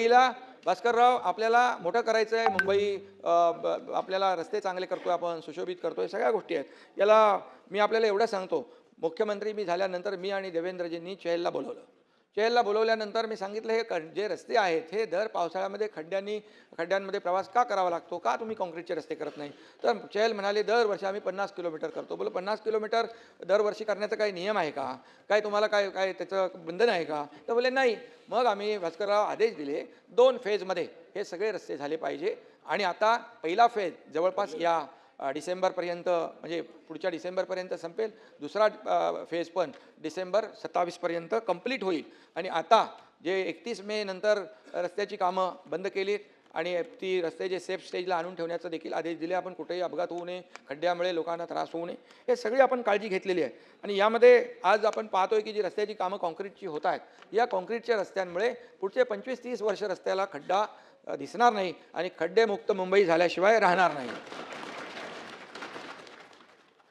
मुंबईला भास्करराव आपल्याला मोठं करायचं आहे, मुंबई आपल्याला रस्ते चांगले करतोय, आपण सुशोभित करतोय, सगळ्या गोष्टी आहेत. याला मी आपल्याला एवढं सांगतो, मुख्यमंत्री मी झाल्यानंतर मी आणि देवेंद्रजींनी चेहलला बोलवलं. चेहलला बोलवल्यानंतर मी सांगितलं, हे जे रस्ते आहेत हे दर पावसाळ्यामध्ये खड्ड्यांमध्ये प्रवास का करावा लागतो, का तुम्ही काँक्रीटचे रस्ते करत नाही? तर चेहल म्हणाले, दरवर्षी आम्ही 50 किलोमीटर करतो. बोलो 50 किलोमीटर दरवर्षी करण्याचा काही नियम आहे का? काय तुम्हाला काय काय त्याचं बंधन आहे का? तर बोले नाही. मग आम्ही भास्करराव आदेश दिले, 2 फेजमध्ये हे सगळे रस्ते झाले पाहिजे. आणि आता पहिला फेज जवळपास या डिसेंबरपर्यंत, म्हणजे पुढच्या डिसेंबरपर्यंत संपेल. दुसरा फेज पण डिसेंबर 27पर्यंत कंप्लीट होईल. आणि आता जे 31 मे नंतर रस्त्याची कामं बंद केलीत आणि ती रस्ते जे सेफ स्टेजला आणून ठेवण्याचा देखील आदेश दिले. आपण कुठेही अपघात होऊ नये, खड्ड्यामुळे लोकांना त्रास होऊ नये, हे सगळी आपण काळजी घेतलेली आहे. आणि यामध्ये आज आपण पाहतोय की जी रस्त्याची कामं काँक्रीटची होत आहेत, या काँक्रीटच्या रस्त्यांमुळे पुढचे 25-30 वर्ष रस्त्याला खड्डा दिसणार नाही आणि खड्डेमुक्त मुंबई झाल्याशिवाय राहणार नाही.